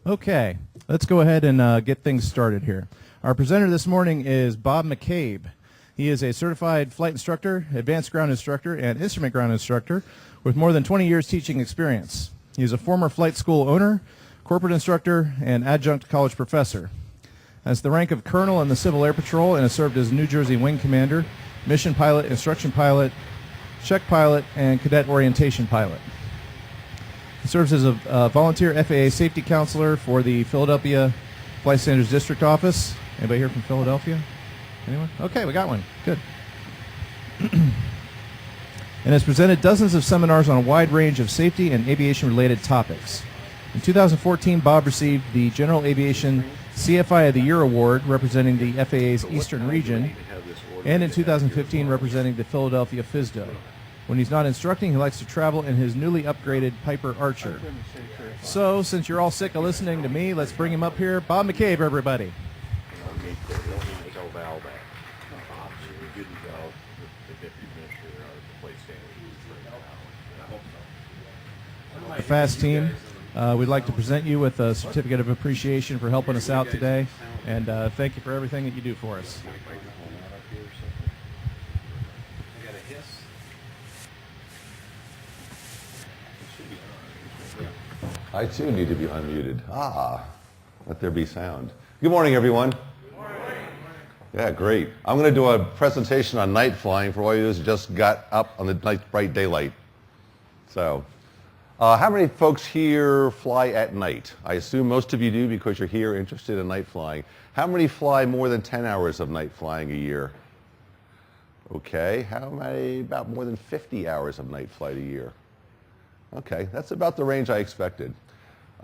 Okay, let's go ahead and get things started here. Our presenter this morning is Bob McCabe. He is a certified flight instructor, advanced ground instructor, and instrument ground instructor with more than 20 years teaching experience. He is a former flight school owner, corporate instructor, and adjunct college professor. Has the rank of colonel in the Civil Air Patrol and has served as New Jersey Wing Commander, mission pilot, instruction pilot, check pilot, and cadet orientation pilot. He serves as a volunteer FAA safety counselor for the Philadelphia Flight Standards District Office. Anybody here from Philadelphia? Anyone? Okay, we got one. Good. And has presented dozens of seminars on a wide range of safety and aviation-related topics. In 2014, Bob received the General Aviation CFI of the Year Award representing the FAA's Eastern Region, and in 2015 representing the Philadelphia FISDO. When he's not instructing, he likes to travel in his newly upgraded Piper Archer. So, since you're all sick of listening to me, let's bring him up here. Bob McCabe, everybody. The FAST team, we'd like to present you with a certificate of appreciation for helping us out today, and thank you for everything that you do for us. I too need to be unmuted. Let there be sound. Good morning, everyone. Good morning. Yeah, great. I'm going to do a presentation on night flying for all you who just got up on the night bright daylight. So, how many folks here fly at night? I assume most of you do because you're here interested in night flying. How many fly more than 10 hours of night flying a year? Okay. How many about more than 50 hours of night flight a year? Okay, that's about the range I expected.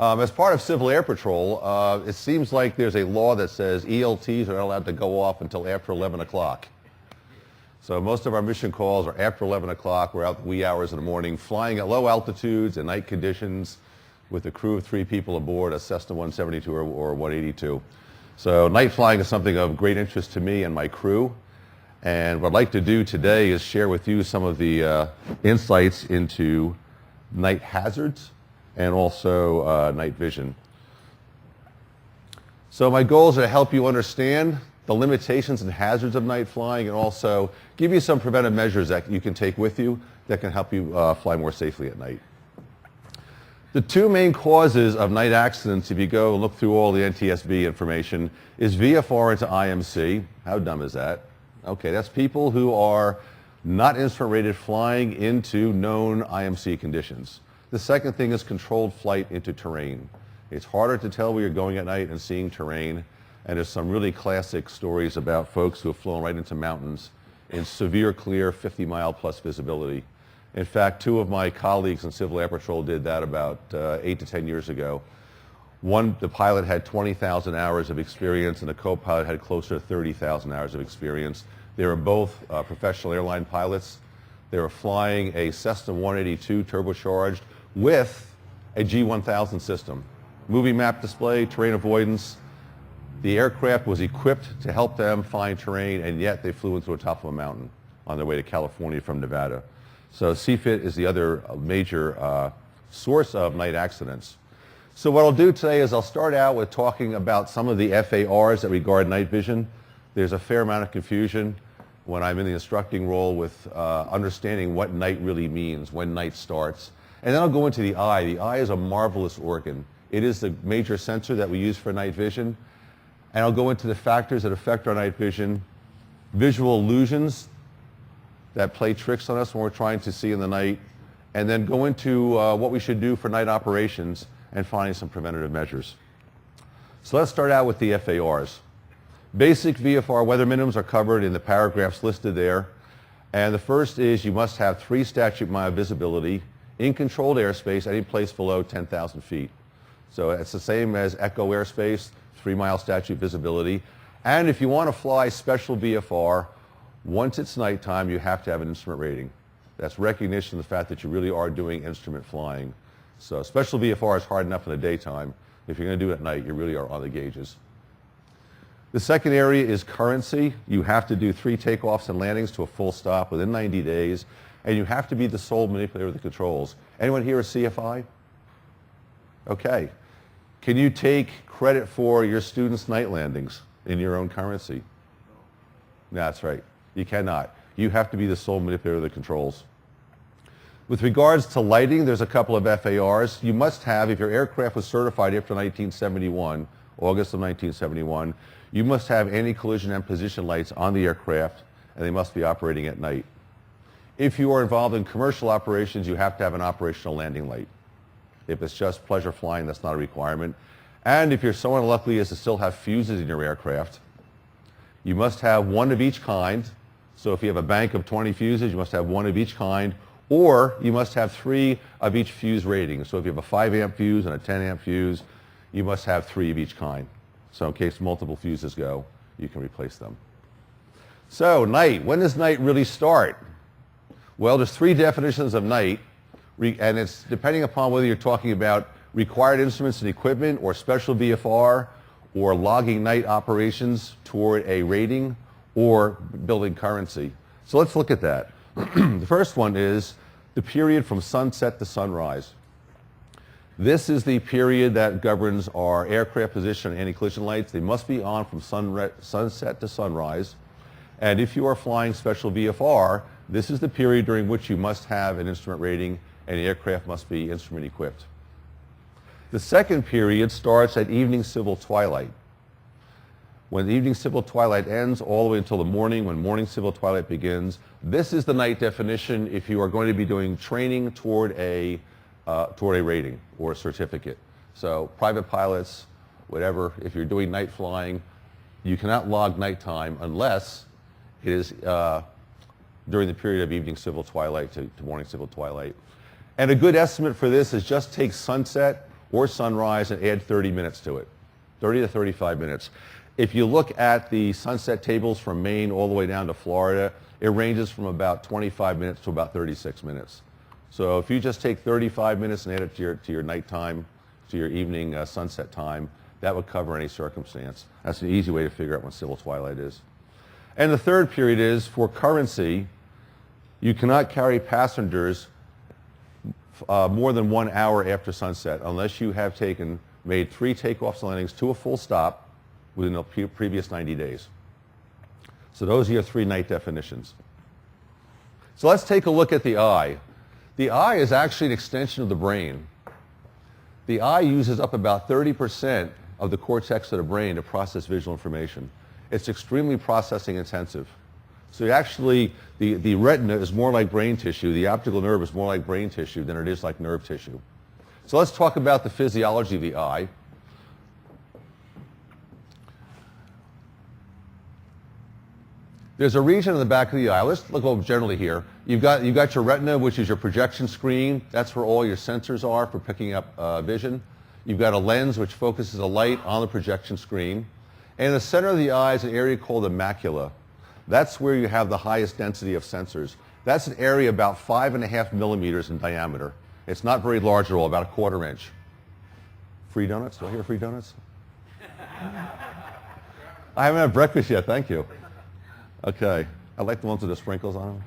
As part of Civil Air Patrol, it seems like there's a law that says ELTs are not allowed to go off until after 11 o'clock. So most of our mission calls are after 11 o'clock. We're out the wee hours in the morning, flying at low altitudes and night conditions with a crew of 3 people aboard a Cessna 172 or 182. So night flying is something of great interest to me and my crew. And what I'd like to do today is share with you some of the insights into night hazards and also night vision. So my goals are to help you understand the limitations and hazards of night flying and also give you some preventive measures that you can take with you that can help you fly more safely at night. The 2 main causes of night accidents, if you go and look through all the NTSB information, is VFR into IMC. How dumb is that? Okay, that's people who are not instrument rated flying into known IMC conditions. The second thing is controlled flight into terrain. It's harder to tell where you're going at night and seeing terrain, and there's some really classic stories about folks who have flown right into mountains in severe clear 50-mile plus visibility. In fact, 2 of my colleagues in Civil Air Patrol did that about 8 to 10 years ago. One, the pilot had 20,000 hours of experience and the co-pilot had closer to 30,000 hours of experience. They were both professional airline pilots. They were flying a Cessna 182 turbocharged with a G1000 system. Movie map display, terrain avoidance. The aircraft was equipped to help them find terrain, and yet they flew into the top of a mountain on their way to California from Nevada. So CFIT is the other major source of night accidents. So what I'll do today is I'll start out with talking about some of the FARs that regard night vision. There's a fair amount of confusion when I'm in the instructing role with understanding what night really means, when night starts. And then I'll go into the eye. The eye is a marvelous organ. It is the major sensor that we use for night vision. And I'll go into the factors that affect our night vision, visual illusions that play tricks on us when we're trying to see in the night, and then go into what we should do for night operations and finding some preventative measures. So let's start out with the FARs. Basic VFR weather minimums are covered in the paragraphs listed there. And the first is you must have 3 statute mile visibility in controlled airspace any place below 10,000 feet. So it's the same as ECHO airspace, 3-mile statute visibility. And if you want to fly special VFR, once it's nighttime, you have to have an instrument rating. That's recognition of the fact that you really are doing instrument flying. So special VFR is hard enough in the daytime. If you're going to do it at night, you really are on the gauges. The second area is currency. You have to do 3 takeoffs and landings to a full stop within 90 days, and you have to be the sole manipulator of the controls. Anyone here a CFI? Okay. Can you take credit for your students' night landings in your own currency? That's right. You cannot. You have to be the sole manipulator of the controls. With regards to lighting, there's a couple of FARs. You must have, if your aircraft was certified after 1971, August of 1971, you must have anti-collision and position lights on the aircraft, and they must be operating at night. If you are involved in commercial operations, you have to have an operational landing light. If it's just pleasure flying, that's not a requirement. And if you're so unlucky as to still have fuses in your aircraft, you must have one of each kind. So if you have a bank of 20 fuses, you must have one of each kind, or you must have 3 of each fuse rating. So if you have a 5 amp fuse and a 10 amp fuse, you must have 3 of each kind. So in case multiple fuses go, you can replace them. So night, when does night really start? Well, there's 3 definitions of night, and it's depending upon whether you're talking about required instruments and equipment or special VFR or logging night operations toward a rating or building currency. So let's look at that. The first one is the period from sunset to sunrise. This is the period that governs our aircraft position and anti-collision lights. They must be on from sunset to sunrise. And if you are flying special VFR, this is the period during which you must have an instrument rating and the aircraft must be instrument equipped. The second period starts at evening civil twilight. When the evening civil twilight ends all the way until the morning, when morning civil twilight begins, this is the night definition if you are going to be doing training toward a rating or a certificate. So private pilots, whatever, if you're doing night flying, you cannot log nighttime unless it is during the period of evening civil twilight to morning civil twilight. And a good estimate for this is just take sunset or sunrise and add 30 minutes to it, 30 to 35 minutes. If you look at the sunset tables from Maine all the way down to Florida, it ranges from about 25 minutes to about 36 minutes. So if you just take 35 minutes and add it to your nighttime, to your evening sunset time, that would cover any circumstance. That's an easy way to figure out when civil twilight is. And the third period is for currency, you cannot carry passengers more than 1 hour after sunset unless you have made 3 takeoffs and landings to a full stop within the previous 90 days. So those are your 3 night definitions. So let's take a look at the eye. The eye is actually an extension of the brain. The eye uses up about 30% of the cortex of the brain to process visual information. It's extremely processing intensive. So actually, the retina is more like brain tissue. The optical nerve is more like brain tissue than it is like nerve tissue. So let's talk about the physiology of the eye. There's a region in the back of the eye. Let's look over generally here. You've got your retina, which is your projection screen. That's where all your sensors are for picking up vision. You've got a lens, which focuses a light on the projection screen. And in the center of the eye is an area called the macula. That's where you have the highest density of sensors. That's an area about 5.5 millimeters in diameter. It's not very large at all, about 1/4 inch. Free donuts? Do I hear free donuts? I haven't had breakfast yet, thank you. Okay, I like the ones with the sprinkles on them.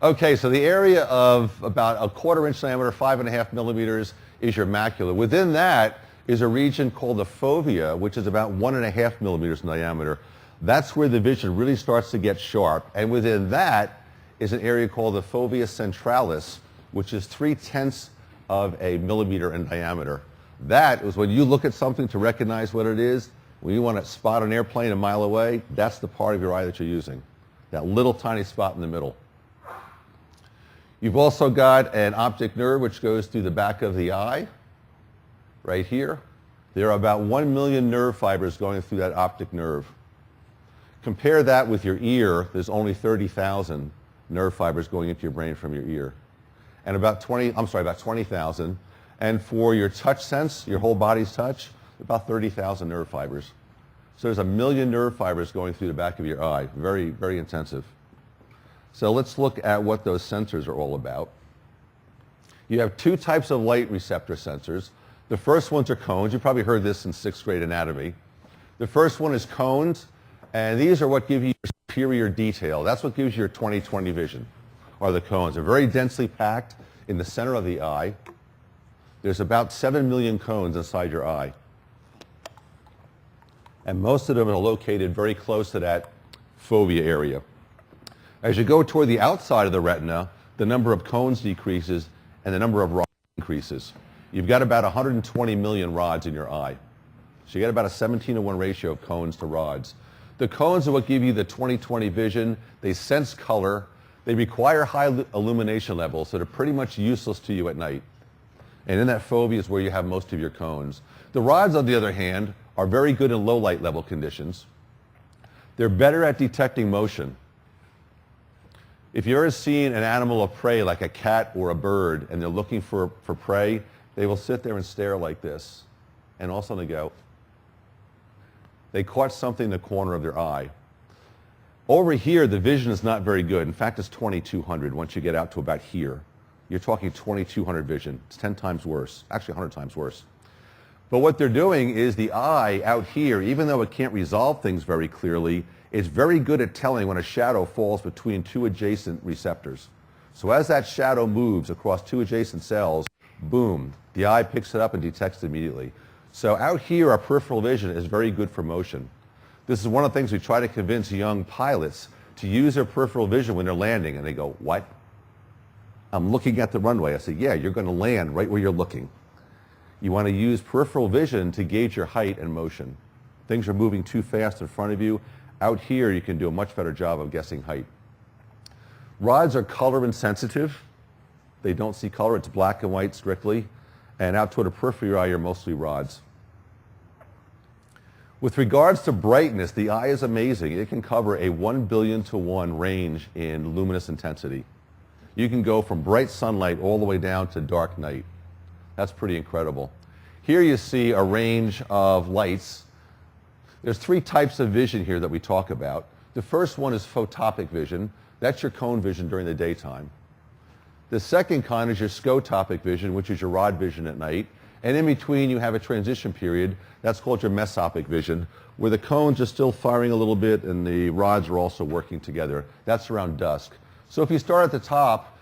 Okay, so the area of about 1/4 inch diameter, 5.5 millimeters, is your macula. Within that is a region called the fovea, which is about 1.5 millimeters in diameter. That's where the vision really starts to get sharp. And within that is an area called the Fovea Centralis, which is 3/10 of a millimeter in diameter. That is when you look at something to recognize what it is. When you want to spot an airplane a mile away, that's the part of your eye that you're using, that little tiny spot in the middle. You've also got an optic nerve which goes through the back of the eye, right here. There are about 1 million nerve fibers going through that optic nerve. Compare that with your ear. There's only 30,000 nerve fibers going into your brain from your ear, and about 20,000. And for your touch sense, your whole body's touch, about 30,000 nerve fibers. So there's 1 million nerve fibers going through the back of your eye. Very, very intensive. So let's look at what those sensors are all about. You have 2 types of light receptor sensors. The first ones are cones. You probably heard this in 6th grade anatomy. The first one is cones, and these are what give you superior detail. That's what gives you your 20/20 vision, are the cones. They're very densely packed in the center of the eye. There's about 7 million cones inside your eye. And most of them are located very close to that fovea area. As you go toward the outside of the retina, the number of cones decreases and the number of rods increases. You've got about 120 million rods in your eye. So you get about a 17-to-1 ratio of cones to rods. The cones are what give you the 20/20 vision. They sense color. They require high illumination levels, so they're pretty much useless to you at night. And in that fovea is where you have most of your cones. The rods, on the other hand, are very good in low light level conditions. They're better at detecting motion. If you've ever seen an animal of prey like a cat or a bird and they're looking for prey, they will sit there and stare like this. And all of a sudden they go, they caught something in the corner of their eye. Over here, the vision is not very good. In fact, it's 2200 once you get out to about here. You're talking 2200 vision. It's 10 times worse, actually 100 times worse. But what they're doing is the eye out here, even though it can't resolve things very clearly, is very good at telling when a shadow falls between two adjacent receptors. So as that shadow moves across two adjacent cells, boom, the eye picks it up and detects it immediately. So out here, our peripheral vision is very good for motion. This is one of the things we try to convince young pilots to use their peripheral vision when they're landing. And they go, what? I'm looking at the runway. I say, yeah, you're going to land right where you're looking. You want to use peripheral vision to gauge your height and motion. Things are moving too fast in front of you. Out here, you can do a much better job of guessing height. Rods are color insensitive. They don't see color. It's black and white strictly. And out toward the periphery of your eye, you're mostly rods. With regards to brightness, the eye is amazing. It can cover a 1 billion to 1 range in luminous intensity. You can go from bright sunlight all the way down to dark night. That's pretty incredible. Here you see a range of lights. There's 3 types of vision here that we talk about. The first one is photopic vision. That's your cone vision during the daytime. The second kind is your scotopic vision, which is your rod vision at night. And in between, you have a transition period. That's called your mesopic vision, where the cones are still firing a little bit and the rods are also working together. That's around dusk. So if you start at the top,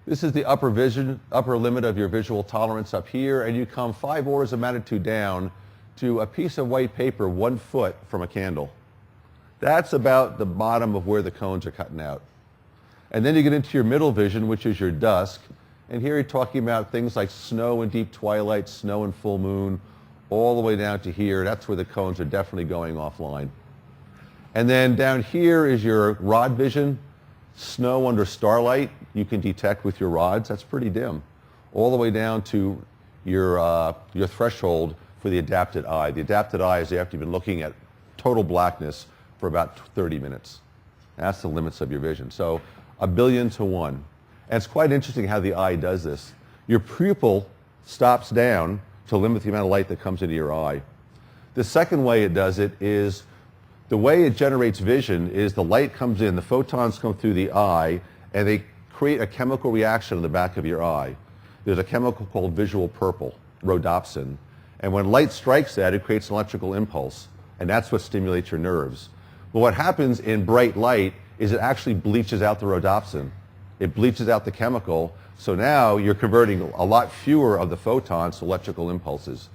this is the upper limit of your visual tolerance up here, and you come 5 orders of magnitude down to a piece of white paper 1 foot from a candle. That's about the bottom of where the cones are cutting out. And then you get into your middle vision, which is your dusk. And here you're talking about things like snow and deep twilight, snow and full moon, all the way down to here. That's where the cones are definitely going offline. And then down here is your rod vision. Snow under starlight, you can detect with your rods. That's pretty dim. All the way down to your threshold for the adapted eye. The adapted eye is after you've been looking at total blackness for about 30 minutes. That's the limits of your vision. So 1 billion to 1. And it's quite interesting how the eye does this. Your pupil stops down to limit the amount of light that comes into your eye. The second way it does it is the way it generates vision is the light comes in, the photons come through the eye, and they create a chemical reaction in the back of your eye. There's a chemical called visual purple, rhodopsin. And when light strikes that, it creates an electrical impulse. And that's what stimulates your nerves. But what happens in bright light is it actually bleaches out the rhodopsin. It bleaches out the chemical, so now you're converting a lot fewer of the photons to electrical impulses.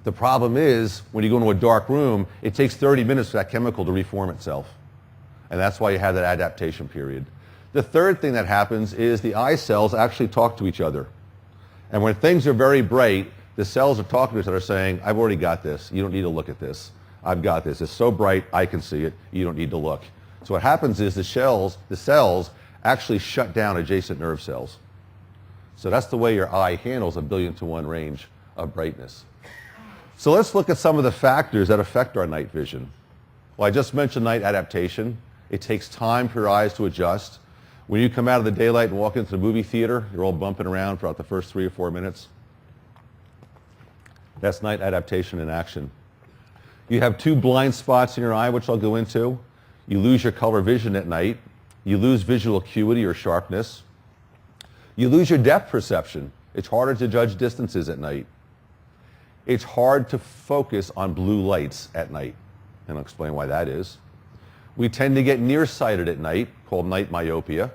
The problem is, when you go into a dark room, it takes 30 minutes for that chemical to reform itself. And that's why you have that adaptation period. The third thing that happens is the eye cells actually talk to each other. And when things are very bright, the cells are talking to each other saying, I've already got this. You don't need to look at this. I've got this. It's so bright, I can see it. You don't need to look. So what happens is the cells actually shut down adjacent nerve cells. So that's the way your eye handles 1 billion to 1 range of brightness. So let's look at some of the factors that affect our night vision. Well, I just mentioned night adaptation. It takes time for your eyes to adjust. When you come out of the daylight and walk into the movie theater, you're all bumping around throughout the first 3 or 4 minutes. That's night adaptation in action. You have 2 blind spots in your eye, which I'll go into. You lose your color vision at night. You lose visual acuity or sharpness. You lose your depth perception. It's harder to judge distances at night. It's hard to focus on blue lights at night, and I'll explain why that is. We tend to get nearsighted at night, called night myopia.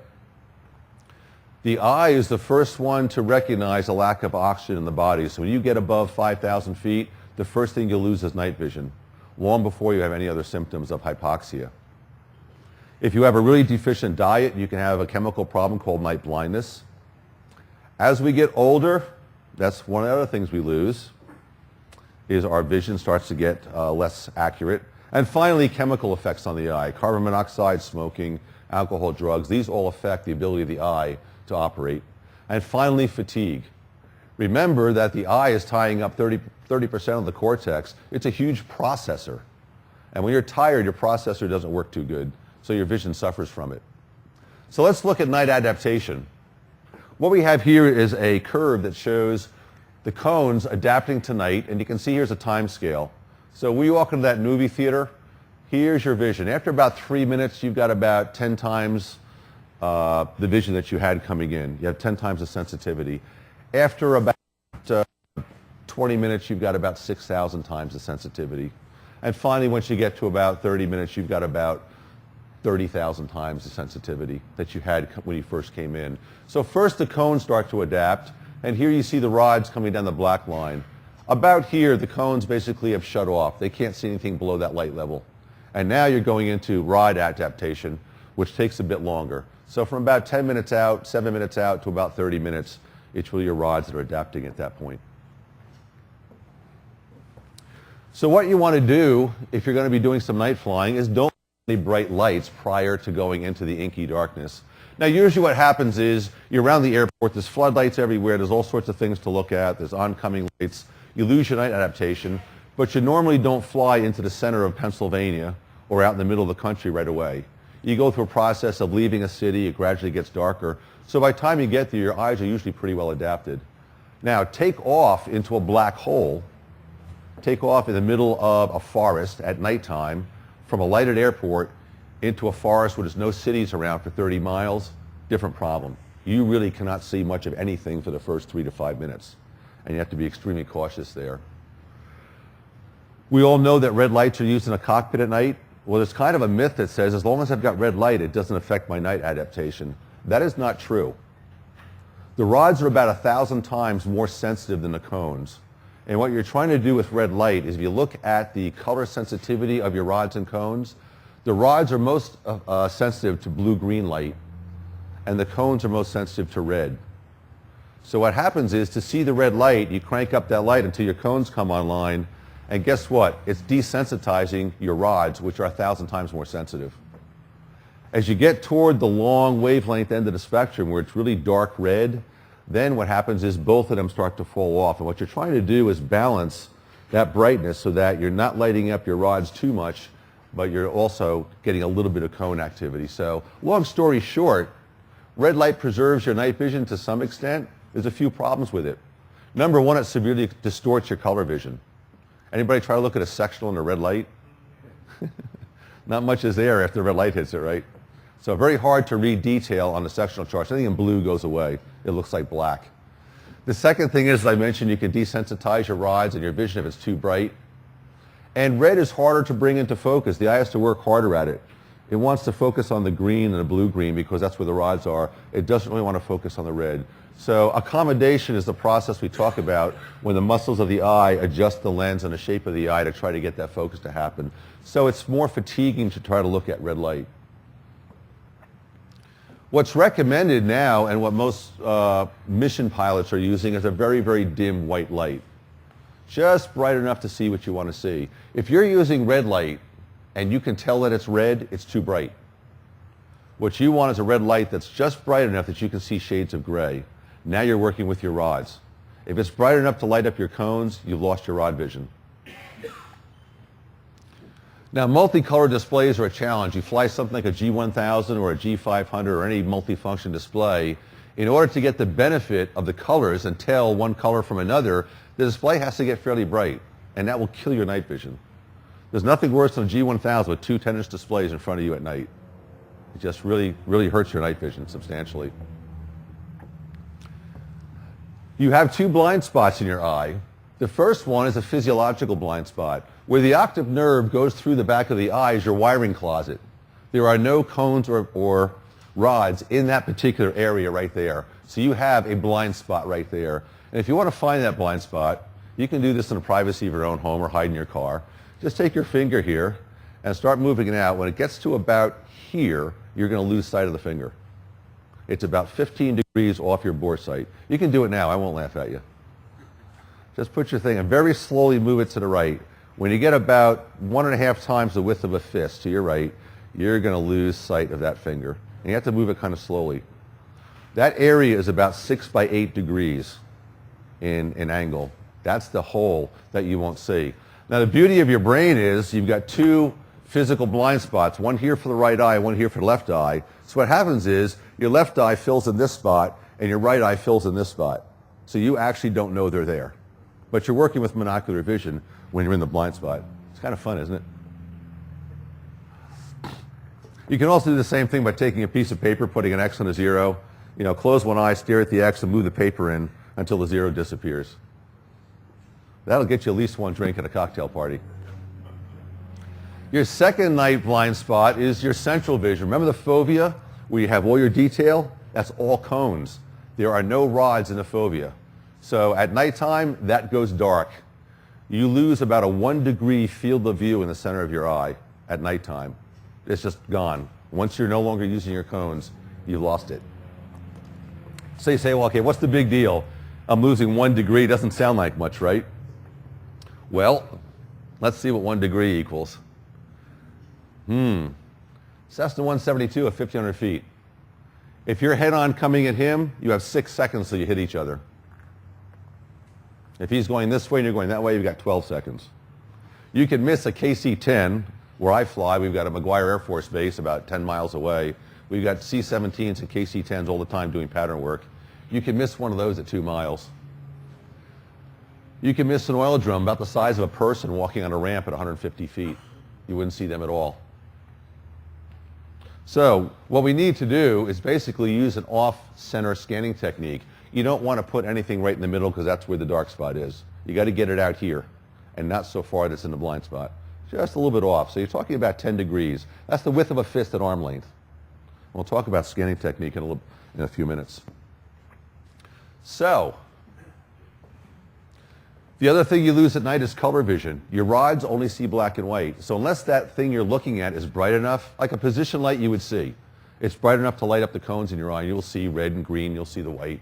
The eye is the first one to recognize a lack of oxygen in the body. So when you get above 5,000 feet, the first thing you'll lose is night vision, long before you have any other symptoms of hypoxia. If you have a really deficient diet, you can have a chemical problem called night blindness. As we get older, that's one of the other things we lose, is our vision starts to get less accurate. And finally, chemical effects on the eye. Carbon monoxide, smoking, alcohol, drugs, these all affect the ability of the eye to operate. And finally, fatigue. Remember that the eye is tying up 30% of the cortex. It's a huge processor. And when you're tired, your processor doesn't work too good, so your vision suffers from it. So let's look at night adaptation. What we have here is a curve that shows the cones adapting to night, and you can see here's a time scale. So when you walk into that movie theater, here's your vision. After about 3 minutes, you've got about 10 times the vision that you had coming in. You have 10 times the sensitivity. After about 20 minutes, you've got about 6,000 times the sensitivity. And finally, once you get to about 30 minutes, you've got about 30,000 times the sensitivity that you had when you first came in. So first the cones start to adapt, and here you see the rods coming down the black line. About here, the cones basically have shut off. They can't see anything below that light level. And now you're going into rod adaptation, which takes a bit longer. So from about 10 minutes out, 7 minutes out to about 30 minutes, it's really your rods that are adapting at that point. So what you want to do if you're going to be doing some night flying is don't any bright lights prior to going into the inky darkness. Now usually what happens is you're around the airport, there's floodlights everywhere, there's all sorts of things to look at, there's oncoming lights, you lose your night adaptation, but you normally don't fly into the center of Pennsylvania or out in the middle of the country right away. You go through a process of leaving a city, it gradually gets darker, so by the time you get there, your eyes are usually pretty well adapted. Now take off into a black hole, take off in the middle of a forest at nighttime from a lighted airport into a forest where there's no cities around for 30 miles, different problem. You really cannot see much of anything for the first 3 to 5 minutes, and you have to be extremely cautious there. We all know that red lights are used in a cockpit at night. Well, there's kind of a myth that says as long as I've got red light, it doesn't affect my night adaptation. That is not true. The rods are about 1,000 times more sensitive than the cones. And what you're trying to do with red light is if you look at the color sensitivity of your rods and cones, the rods are most sensitive to blue-green light, and the cones are most sensitive to red. So what happens is to see the red light, you crank up that light until your cones come online, and guess what? It's desensitizing your rods, which are 1,000 times more sensitive. As you get toward the long wavelength end of the spectrum where it's really dark red, then what happens is both of them start to fall off. And what you're trying to do is balance that brightness so that you're not lighting up your rods too much, but you're also getting a little bit of cone activity. So long story short, red light preserves your night vision to some extent. There's a few problems with it. Number one, it severely distorts your color vision. Anybody try to look at a sectional in a red light? Not much is there after the red light hits it, right? So very hard to read detail on the sectional charts. Anything in blue goes away. It looks like black. The second thing is, as I mentioned, you can desensitize your rods and your vision if it's too bright. And red is harder to bring into focus. The eye has to work harder at it. It wants to focus on the green and the blue-green because that's where the rods are. It doesn't really want to focus on the red. So accommodation is the process we talk about when the muscles of the eye adjust the lens and the shape of the eye to try to get that focus to happen. So it's more fatiguing to try to look at red light. What's recommended now and what most mission pilots are using is a very, very dim white light. Just bright enough to see what you want to see. If you're using red light and you can tell that it's red, it's too bright. What you want is a red light that's just bright enough that you can see shades of gray. Now you're working with your rods. If it's bright enough to light up your cones, you've lost your rod vision. Now, multicolor displays are a challenge. You fly something like a G1000 or a G500 or any multifunction display. In order to get the benefit of the colors and tell one color from another, the display has to get fairly bright, and that will kill your night vision. There's nothing worse than a G1000 with two 10-inch displays in front of you at night. It just really, really hurts your night vision substantially. You have two blind spots in your eye. The first one is a physiological blind spot. Where the optic nerve goes through the back of the eye is your wiring closet. There are no cones or rods in that particular area right there. So you have a blind spot right there. And if you want to find that blind spot, you can do this in the privacy of your own home or hide in your car. Just take your finger here and start moving it out. When it gets to about here, you're going to lose sight of the finger. It's about 15 degrees off your bore sight. You can do it now. I won't laugh at you. Just put your thing and very slowly move it to the right. When you get about 1.5 times the width of a fist to your right, you're going to lose sight of that finger. And you have to move it kind of slowly. That area is about 6 by 8 degrees in angle. That's the hole that you won't see. Now the beauty of your brain is you've got two physical blind spots, one here for the right eye, one here for the left eye. So what happens is your left eye fills in this spot and your right eye fills in this spot. So you actually don't know they're there. But you're working with monocular vision when you're in the blind spot. It's kind of fun, isn't it? You can also do the same thing by taking a piece of paper, putting an X and a 0. You know, close one eye, stare at the X, and move the paper in until the 0 disappears. That'll get you at least one drink at a cocktail party. Your second night blind spot is your central vision. Remember the fovea, where you have all your detail? That's all cones. There are no rods in the fovea. So at nighttime, that goes dark. You lose about a 1 degree field of view in the center of your eye at nighttime. It's just gone. Once you're no longer using your cones, you've lost it. So you say, well, okay, what's the big deal? I'm losing 1 degree. Doesn't sound like much, right? Well, let's see what 1 degree equals. Cessna 172 at 1,500 feet. If you're head-on coming at him, you have 6 seconds till you hit each other. If he's going this way and you're going that way, you've got 12 seconds. You can miss a KC-10. Where I fly, we've got a McGuire Air Force Base about 10 miles away. We've got C-17s and KC-10s all the time doing pattern work. You can miss one of those at 2 miles. You can miss an oil drum about the size of a person walking on a ramp at 150 feet. You wouldn't see them at all. So what we need to do is basically use an off-center scanning technique. You don't want to put anything right in the middle because that's where the dark spot is. You got to get it out here and not so far that it's in the blind spot. Just a little bit off. So you're talking about 10 degrees. That's the width of a fist at arm length. We'll talk about scanning technique in a few minutes. So, the other thing you lose at night is color vision. Your rods only see black and white. So unless that thing you're looking at is bright enough, like a position light you would see, it's bright enough to light up the cones in your eye. You'll see red and green, you'll see the white.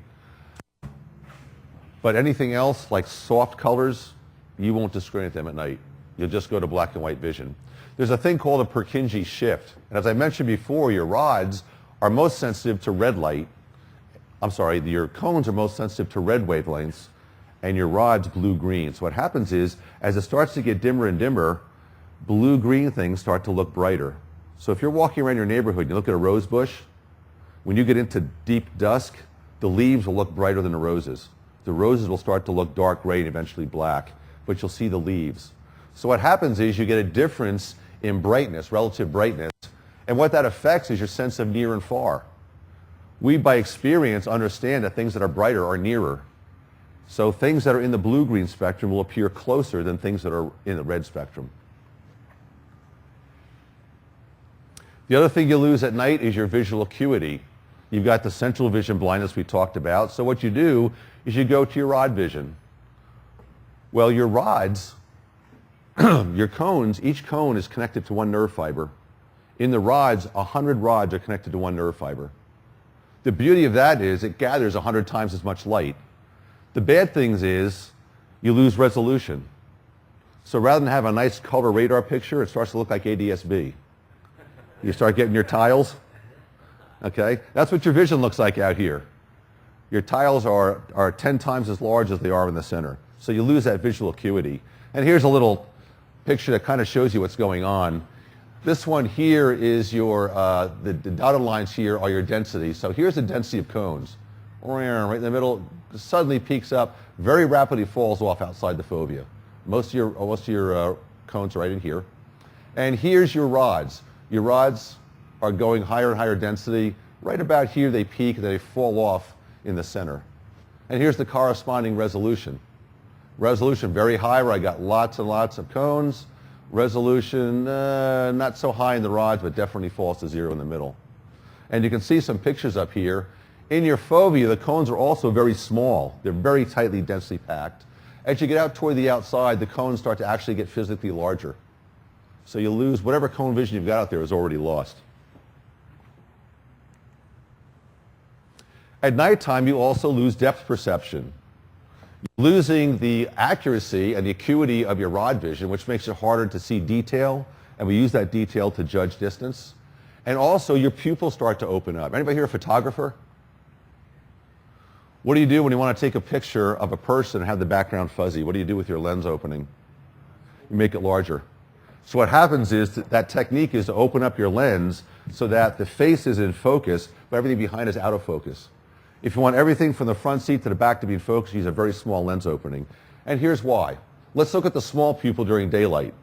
But anything else, like soft colors, you won't discriminate them at night. You'll just go to black and white vision. There's a thing called a Purkinje shift. And as I mentioned before, your rods are most sensitive to red light. I'm sorry, your cones are most sensitive to red wavelengths, and your rods blue-green. So what happens is, as it starts to get dimmer and dimmer, blue-green things start to look brighter. So if you're walking around your neighborhood and you look at a rose bush, when you get into deep dusk, the leaves will look brighter than the roses. The roses will start to look dark gray and eventually black, but you'll see the leaves. So what happens is you get a difference in brightness, relative brightness, and what that affects is your sense of near and far. We, by experience, understand that things that are brighter are nearer. So things that are in the blue-green spectrum will appear closer than things that are in the red spectrum. The other thing you lose at night is your visual acuity. You've got the central vision blindness we talked about. So what you do is you go to your rod vision. Well, your rods, your cones, each cone is connected to one nerve fiber. In the rods, 100 rods are connected to one nerve fiber. The beauty of that is it gathers 100 times as much light. The bad thing is you lose resolution. So rather than have a nice color radar picture, it starts to look like ADS-B. You start getting your tiles. Okay? That's what your vision looks like out here. Your tiles are 10 times as large as they are in the center. So you lose that visual acuity. And here's a little picture that kind of shows you what's going on. This one here is your, the dotted lines here are your density. So here's the density of cones. Right in the middle, suddenly peaks up, very rapidly falls off outside the fovea. Most of your cones are right in here. And here's your rods. Your rods are going higher and higher density. Right about here they peak and they fall off in the center. And here's the corresponding resolution. Resolution very high where I got lots and lots of cones. Resolution not so high in the rods, but definitely falls to 0 in the middle. And you can see some pictures up here. In your fovea, the cones are also very small. They're very tightly, densely packed. As you get out toward the outside, the cones start to actually get physically larger. So you lose whatever cone vision you've got out there is already lost. At nighttime, you also lose depth perception. You're losing the accuracy and the acuity of your rod vision, which makes it harder to see detail, and we use that detail to judge distance. And also, your pupils start to open up. Anybody here a photographer? What do you do when you want to take a picture of a person and have the background fuzzy? What do you do with your lens opening? You make it larger. So what happens is that technique is to open up your lens so that the face is in focus, but everything behind is out of focus. If you want everything from the front seat to the back to be in focus, you use a very small lens opening. And here's why. Let's look at the small pupil during daylight.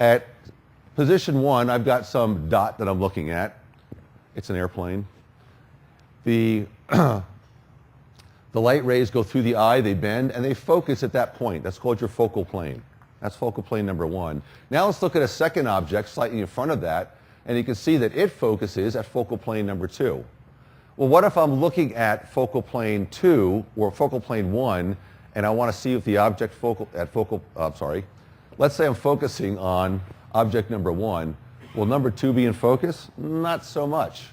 At position 1, I've got some dot that I'm looking at. It's an airplane. The light rays go through the eye, they bend, and they focus at that point. That's called your focal plane. That's focal plane number 1. Now let's look at a second object slightly in front of that, and you can see that it focuses at focal plane number 2. Well, what if I'm looking at focal plane 2 or focal plane 1, and I want to see if the object let's say I'm focusing on object number 1. Will number 2 be in focus? Not so much.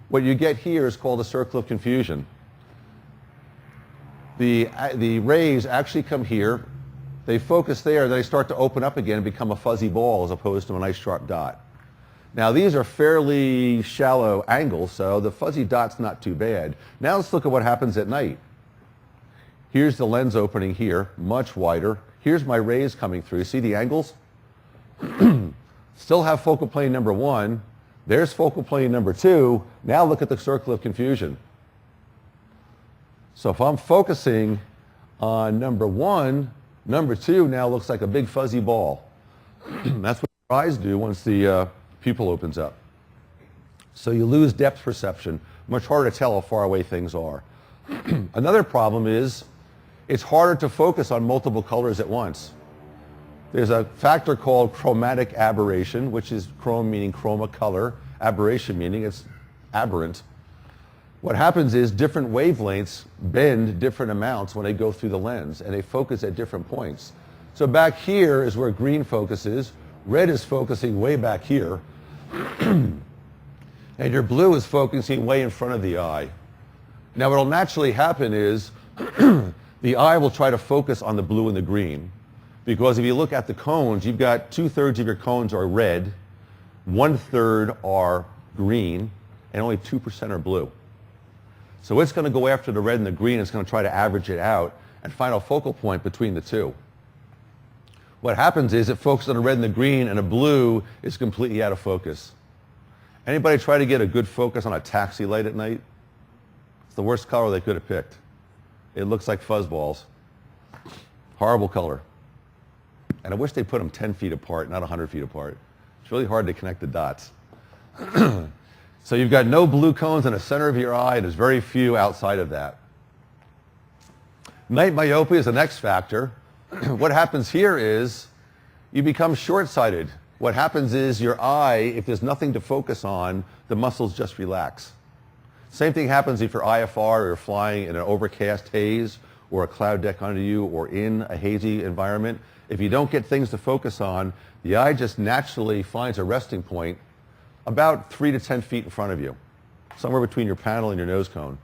What you get here is called a circle of confusion. The rays actually come here, they focus there, then they start to open up again and become a fuzzy ball as opposed to a nice sharp dot. Now these are fairly shallow angles, so the fuzzy dot's not too bad. Now let's look at what happens at night. Here's the lens opening here, much wider. Here's my rays coming through. See the angles? Still have focal plane number 1. There's focal plane number 2. Now look at the circle of confusion. So if I'm focusing on number 1, number 2 now looks like a big fuzzy ball. That's what your eyes do once the pupil opens up. So you lose depth perception. Much harder to tell how far away things are. Another problem is it's harder to focus on multiple colors at once. There's a factor called chromatic aberration, which is chrome meaning chroma, color, aberration meaning it's aberrant. What happens is different wavelengths bend different amounts when they go through the lens, and they focus at different points. So back here is where green focuses, red is focusing way back here, and your blue is focusing way in front of the eye. Now what will naturally happen is the eye will try to focus on the blue and the green, because if you look at the cones, you've got 2/3 of your cones are red, 1/3 are green, and only 2% are blue. So it's going to go after the red and the green, it's going to try to average it out and find a focal point between the two. What happens is it focuses on the red and the green, and the blue is completely out of focus. Anybody try to get a good focus on a taxi light at night? It's the worst color they could have picked. It looks like fuzzballs. Horrible color. And I wish they put them 10 feet apart, not 100 feet apart. It's really hard to connect the dots. So you've got no blue cones in the center of your eye. There's very few outside of that. Night myopia is the next factor. What happens here is you become short-sighted. What happens is your eye, if there's nothing to focus on, the muscles just relax. Same thing happens if you're IFR or you're flying in an overcast haze or a cloud deck under you or in a hazy environment. If you don't get things to focus on, the eye just naturally finds a resting point about 3 to 10 feet in front of you, somewhere between your panel and your nose cone.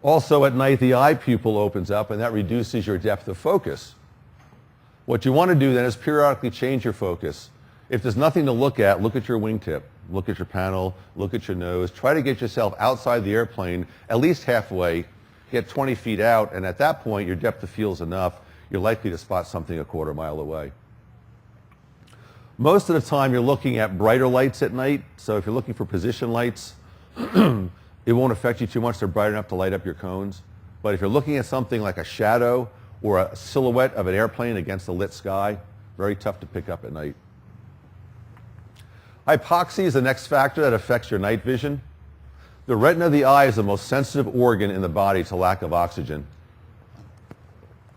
Also at night, the eye pupil opens up, and that reduces your depth of focus. What you want to do then is periodically change your focus. If there's nothing to look at your wingtip, look at your panel, look at your nose. Try to get yourself outside the airplane at least halfway, get 20 feet out, and at that point your depth of field is enough. You're likely to spot something a quarter mile away. Most of the time you're looking at brighter lights at night, so if you're looking for position lights, it won't affect you too much. They're bright enough to light up your cones. But if you're looking at something like a shadow or a silhouette of an airplane against a lit sky, very tough to pick up at night. Hypoxia is the next factor that affects your night vision. The retina of the eye is the most sensitive organ in the body to lack of oxygen.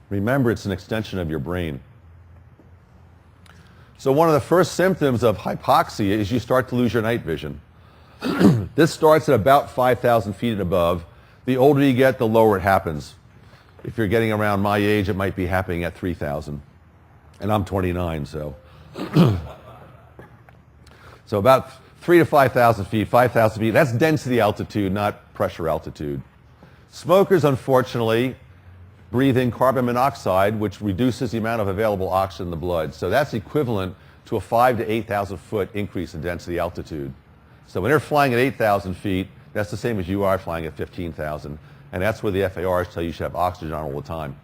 Remember, it's an extension of your brain. So one of the first symptoms of hypoxia is you start to lose your night vision. This starts at about 5,000 feet and above. The older you get, the lower it happens. If you're getting around my age, it might be happening at 3,000. And I'm 29, so. So about 3,000 to 5,000 feet, 5,000 feet. That's density altitude, not pressure altitude. Smokers, unfortunately, breathe in carbon monoxide, which reduces the amount of available oxygen in the blood. So that's equivalent to a 5,000 to 8,000 foot increase in density altitude. So when they're flying at 8,000 feet, that's the same as you are flying at 15,000. And that's where the FARs tell you should have oxygen on all the time.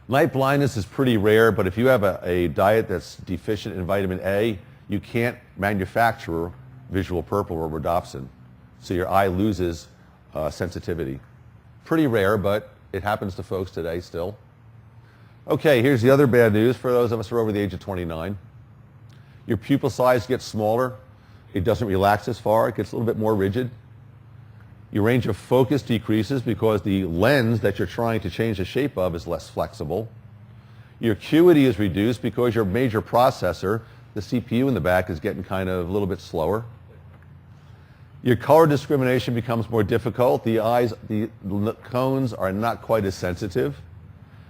Night blindness is pretty rare, but if you have a diet that's deficient in vitamin A, you can't manufacture visual purple or rhodopsin. So your eye loses sensitivity. Pretty rare, but it happens to folks today still. Okay, here's the other bad news for those of us who are over the age of 29. Your pupil size gets smaller. It doesn't relax as far. It gets a little bit more rigid. Your range of focus decreases because the lens that you're trying to change the shape of is less flexible. Your acuity is reduced because your major processor, the CPU in the back, is getting kind of a little bit slower. Your color discrimination becomes more difficult. The cones are not quite as sensitive.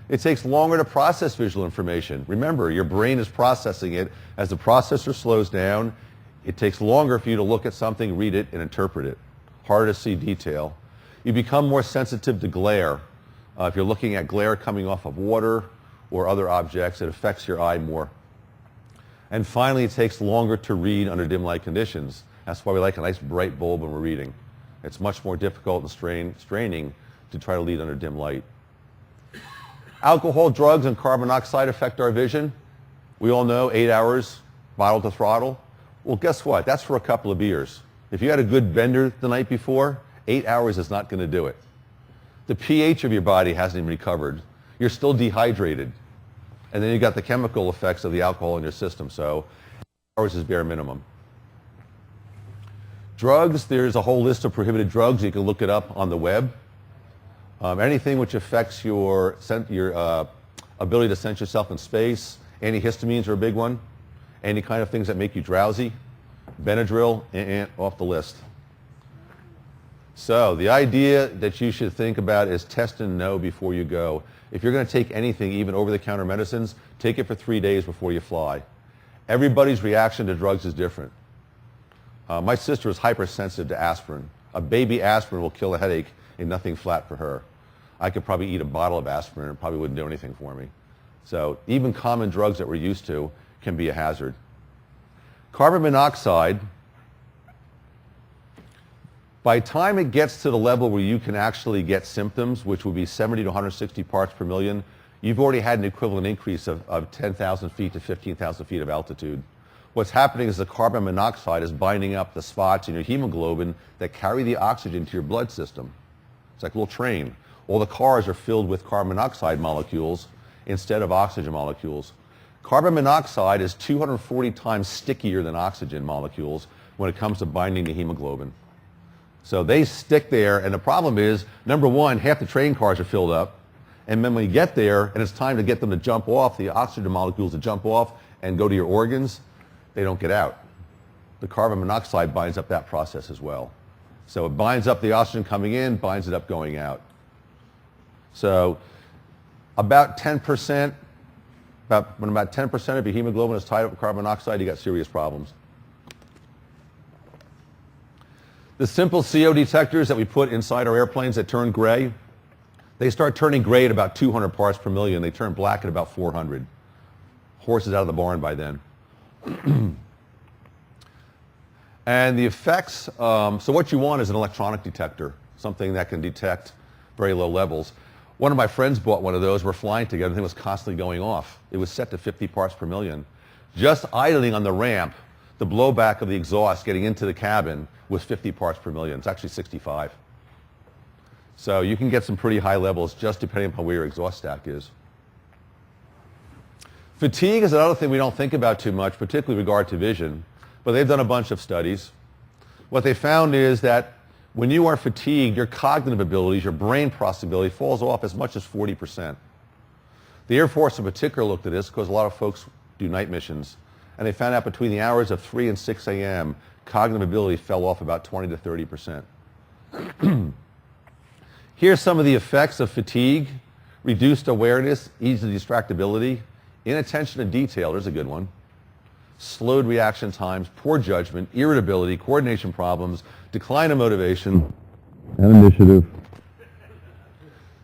It takes longer to process visual information. Remember, your brain is processing it. As the processor slows down, it takes longer for you to look at something, read it, and interpret it. Harder to see detail. You become more sensitive to glare. If you're looking at glare coming off of water or other objects, it affects your eye more. And finally, it takes longer to read under dim light conditions. That's why we like a nice bright bulb when we're reading. It's much more difficult and straining to try to read under dim light. Alcohol, drugs, and carbon monoxide affect our vision. We all know 8 hours, bottle to throttle. Well, guess what? That's for a couple of beers. If you had a good bender the night before, 8 hours is not going to do it. The pH of your body hasn't even recovered. You're still dehydrated. And then you've got the chemical effects of the alcohol in your system. So 8 hours is bare minimum. Drugs, there's a whole list of prohibited drugs. You can look it up on the web. Anything which affects your ability to sense yourself in space. Antihistamines are a big one. Any kind of things that make you drowsy. Benadryl, off the list. So the idea that you should think about is test and know before you go. If you're going to take anything, even over-the-counter medicines, take it for 3 days before you fly. Everybody's reaction to drugs is different. My sister is hypersensitive to aspirin. A baby aspirin will kill a headache and nothing flat for her. I could probably eat a bottle of aspirin and it probably wouldn't do anything for me. So even common drugs that we're used to can be a hazard. Carbon monoxide, by the time it gets to the level where you can actually get symptoms, which would be 70 to 160 parts per million, you've already had an equivalent increase of 10,000 feet to 15,000 feet of altitude. What's happening is the carbon monoxide is binding up the spots in your hemoglobin that carry the oxygen to your blood system. It's like a little train. All the cars are filled with carbon monoxide molecules instead of oxygen molecules. Carbon monoxide is 240 times stickier than oxygen molecules when it comes to binding to hemoglobin. So they stick there, and the problem is, number one, half the train cars are filled up, and then when you get there and it's time to get them to jump off, the oxygen molecules to jump off and go to your organs, they don't get out. The carbon monoxide binds up that process as well. So it binds up the oxygen coming in, binds it up going out. So about 10%, when about 10% of your hemoglobin is tied up with carbon monoxide, you got serious problems. The simple CO detectors that we put inside our airplanes that turn gray, they start turning gray at about 200 parts per million. They turn black at about 400. Horse is out of the barn by then. And the effects, so what you want is an electronic detector, something that can detect very low levels. One of my friends bought one of those. We're flying together. The thing was constantly going off. It was set to 50 parts per million. Just idling on the ramp, the blowback of the exhaust getting into the cabin was 50 parts per million. It's actually 65. So you can get some pretty high levels just depending upon where your exhaust stack is. Fatigue is another thing we don't think about too much, particularly with regard to vision, but they've done a bunch of studies. What they found is that when you are fatigued, your cognitive abilities, your brain processing ability falls off as much as 40%. The Air Force in particular looked at this because a lot of folks do night missions, And they found out between the hours of 3 and 6 a.m., cognitive ability fell off about 20 to 30%. Here's some of the effects of fatigue: reduced awareness, easy distractibility, inattention to detail, there's a good one, slowed reaction times, poor judgment, irritability, coordination problems, decline in motivation, and initiative.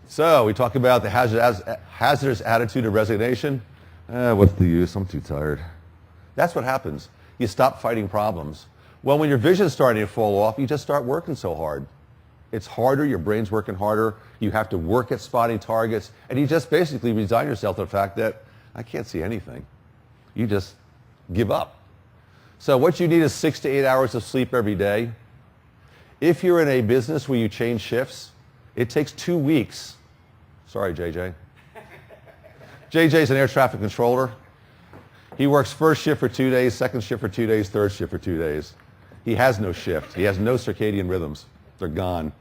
So we talk about the hazardous attitude of resignation. What's the use? I'm too tired. That's what happens. You stop fighting problems. Well, when your vision's starting to fall off, you just start working so hard. It's harder, your brain's working harder, you have to work at spotting targets, and you just basically resign yourself to the fact that I can't see anything. You just give up. So what you need is 6 to 8 hours of sleep every day. If you're in a business where you change shifts, it takes 2 weeks. Sorry, JJ. JJ's an air traffic controller. He works first shift for 2 days, second shift for 2 days, third shift for 2 days. He has no shift. He has no circadian rhythms. They're gone.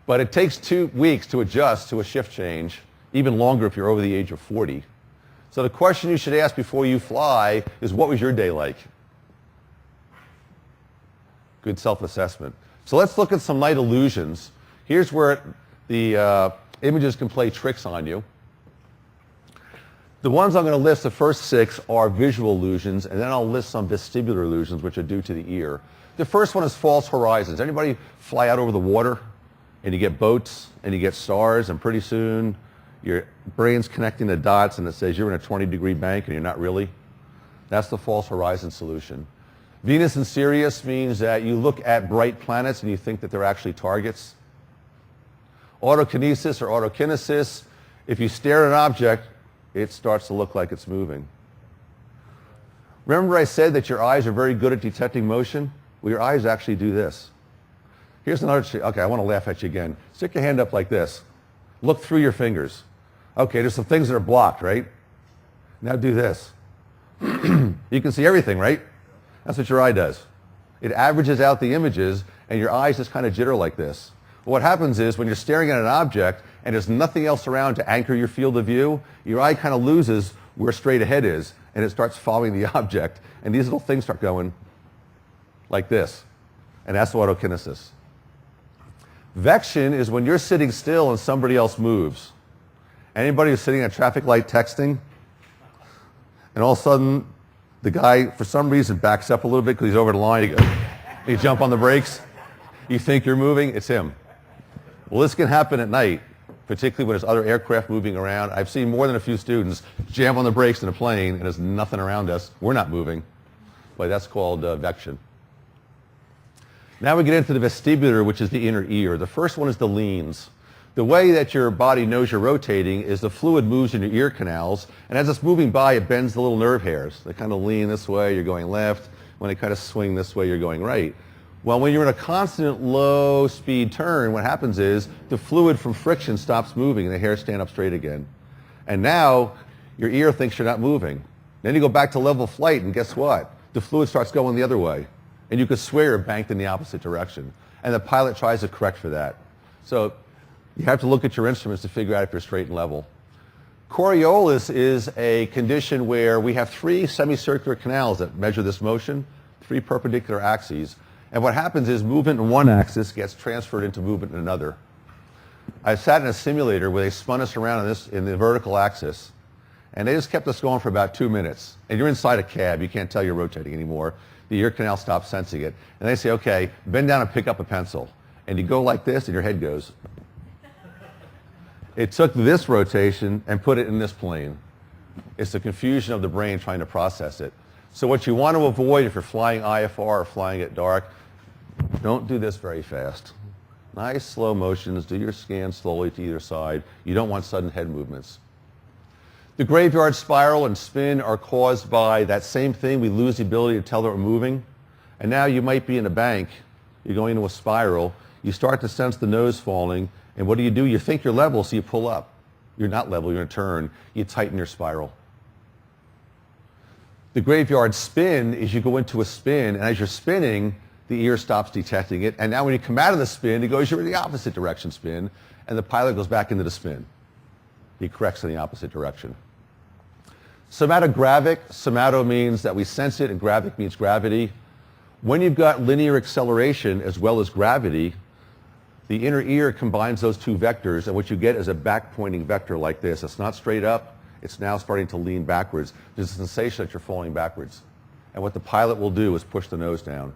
But it takes 2 weeks to adjust to a shift change, even longer if you're over the age of 40. So the question you should ask before you fly is, what was your day like? Good self-assessment. So let's look at some night illusions. Here's where the images can play tricks on you. The ones I'm going to list, the first 6, are visual illusions, and then I'll list some vestibular illusions, which are due to the ear. The first one is false horizons. Anybody fly out over the water and you get boats and you get stars, and pretty soon your brain's connecting the dots and it says you're in a 20-degree bank and you're not really? That's the false horizon solution. Venus and Sirius means that you look at bright planets and you think that they're actually targets. Autokinesis or autokinesis, if you stare at an object, it starts to look like it's moving. Remember I said that your eyes are very good at detecting motion? Well, your eyes actually do this. Here's another trick. Okay, I want to laugh at you again. Stick your hand up like this. Look through your fingers. Okay, there's some things that are blocked, right? Now do this. You can see everything, right? That's what your eye does. It averages out the images, and your eyes just kind of jitter like this. Well, what happens is when you're staring at an object and there's nothing else around to anchor your field of view, your eye kind of loses where straight ahead is, and it starts following the object, and these little things start going like this, and that's autokinesis. Vection is when you're sitting still and somebody else moves. Anybody who's sitting at a traffic light texting, and all of a sudden the guy, for some reason, backs up a little bit because he's over the line, you jump on the brakes, you think you're moving, it's him. Well, this can happen at night, particularly when there's other aircraft moving around. I've seen more than a few students jam on the brakes in a plane and there's nothing around us. We're not moving. But that's called vection. Now we get into the vestibular, which is the inner ear. The first one is the leans. The way that your body knows you're rotating is the fluid moves in your ear canals, and as it's moving by, it bends the little nerve hairs. They kind of lean this way, you're going left. When they kind of swing this way, you're going right. Well, when you're in a constant low-speed turn, what happens is the fluid from friction stops moving, and the hairs stand up straight again. And now your ear thinks you're not moving. Then you go back to level flight, and guess what? The fluid starts going the other way. And you could swear you're banked in the opposite direction. And the pilot tries to correct for that. So you have to look at your instruments to figure out if you're straight and level. Coriolis is a condition where we have 3 semicircular canals that measure this motion, 3 perpendicular axes. And what happens is movement in one axis gets transferred into movement in another. I sat in a simulator where they spun us around in the vertical axis. And they just kept us going for about 2 minutes. And you're inside a cab. You can't tell you're rotating anymore. The ear canal stops sensing it. And they say, okay, bend down and pick up a pencil. And you go like this, and your head goes. It took this rotation and put it in this plane. It's the confusion of the brain trying to process it. So what you want to avoid if you're flying IFR or flying at dark, don't do this very fast. Nice slow motions. Do your scan slowly to either side. You don't want sudden head movements. The graveyard spiral and spin are caused by that same thing. We lose the ability to tell that we're moving. And now you might be in a bank. You're going into a spiral. You start to sense the nose falling. And what do? You think you're level, so you pull up. You're not level, you're going to turn. You tighten your spiral. The graveyard spin is you go into a spin, and as you're spinning, the ear stops detecting it. And now when you come out of the spin, it goes, you're in the opposite direction spin, and the pilot goes back into the spin. He corrects in the opposite direction. Somatogravic, somato means that we sense it and gravic means gravity. When you've got linear acceleration as well as gravity, the inner ear combines those two vectors, and what you get is a back-pointing vector like this. It's not straight up, it's now starting to lean backwards. There's a sensation that you're falling backwards. And what the pilot will do is push the nose down.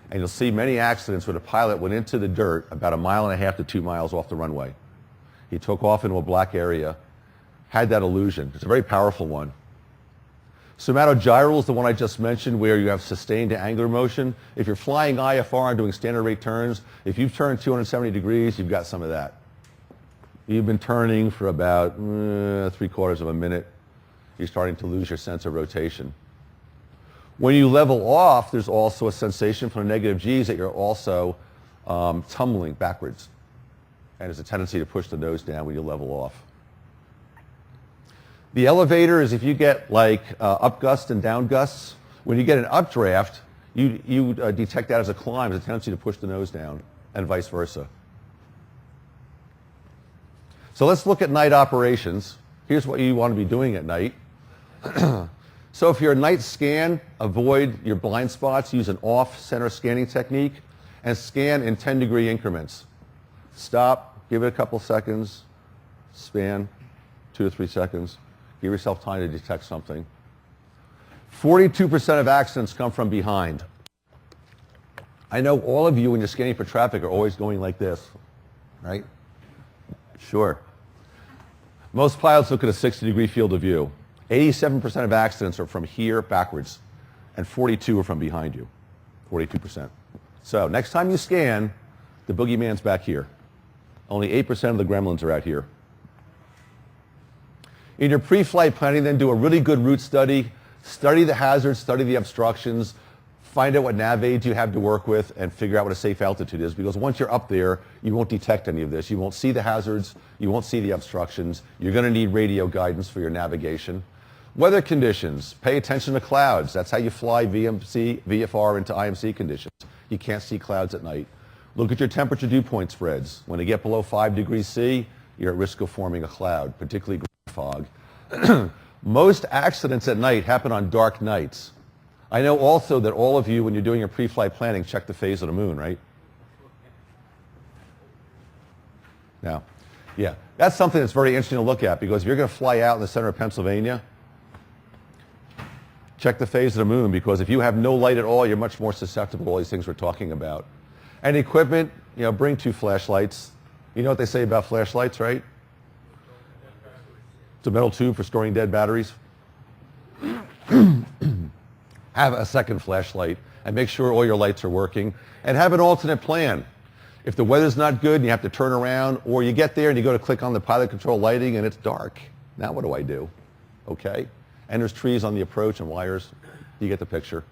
And you'll see many accidents where the pilot went into the dirt about 1.5 miles to 2 miles off the runway. He took off into a black area, had that illusion. It's a very powerful one. Somatogyral is the one I just mentioned, where you have sustained angular motion. If you're flying IFR and doing standard rate turns, if you've turned 270 degrees, you've got some of that. You've been turning for about 3/4 of a minute. You're starting to lose your sense of rotation. When you level off, there's also a sensation from the negative G's that you're also tumbling backwards. And there's a tendency to push the nose down when you level off. The elevator is if you get like up gusts and down gusts. When you get an updraft, you detect that as a climb, as a tendency to push the nose down, and vice versa. So let's look at night operations. Here's what you want to be doing at night. So if you're a night scan, avoid your blind spots, use an off-center scanning technique, and scan in 10-degree increments. Stop, give it a couple seconds, span, 2 to 3 seconds. Give yourself time to detect something. 42% of accidents come from behind. I know all of you, when you're scanning for traffic, are always going like this, right? Sure. Most pilots look at a 60-degree field of view. 87% of accidents are from here backwards, and 42 are from behind you. 42%. So next time you scan, the boogeyman's back here. Only 8% of the gremlins are out here. In your pre-flight planning, then do a really good route study. Study the hazards, study the obstructions, find out what nav aids you have to work with, and figure out what a safe altitude is. Because once you're up there, you won't detect any of this. You won't see the hazards. You won't see the obstructions. You're going to need radio guidance for your navigation. Weather conditions. Pay attention to clouds. That's how you fly VFR into IMC conditions. You can't see clouds at night. Look at your temperature dew point spreads. When they get below 5 degrees C, you're at risk of forming a cloud, particularly fog. Most accidents at night happen on dark nights. I know also that all of you, when you're doing your pre-flight planning, check the phase of the moon, right? Now, yeah, that's something that's very interesting to look at, because if you're going to fly out in the center of Pennsylvania, check the phase of the moon, because if you have no light at all, you're much more susceptible to all these things we're talking about. And equipment, bring 2 flashlights. You know what they say about flashlights, right? It's a metal tube for storing dead batteries. Have a second flashlight and make sure all your lights are working, and have an alternate plan. If the weather's not good and you have to turn around, or you get there and you go to click on the pilot control lighting and it's dark, now what do I do? Okay? And there's trees on the approach and wires. You get the picture.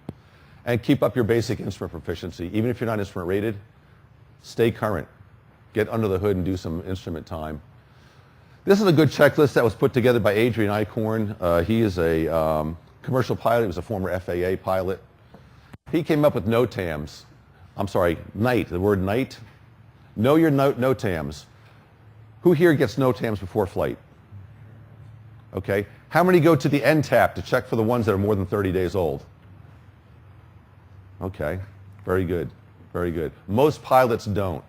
And keep up your basic instrument proficiency. Even if you're not instrument rated, stay current. Get under the hood and do some instrument time. This is a good checklist that was put together by Adrian Eichhorn. He is a commercial pilot. He was a former FAA pilot. He came up with NOTAMs. I'm sorry, NIGHT, the word NIGHT. Know your NOTAMs. Who here gets NOTAMs before flight? Okay. How many go to the NTAP to check for the ones that are more than 30 days old? Okay. Very good. Very good. Most pilots don't.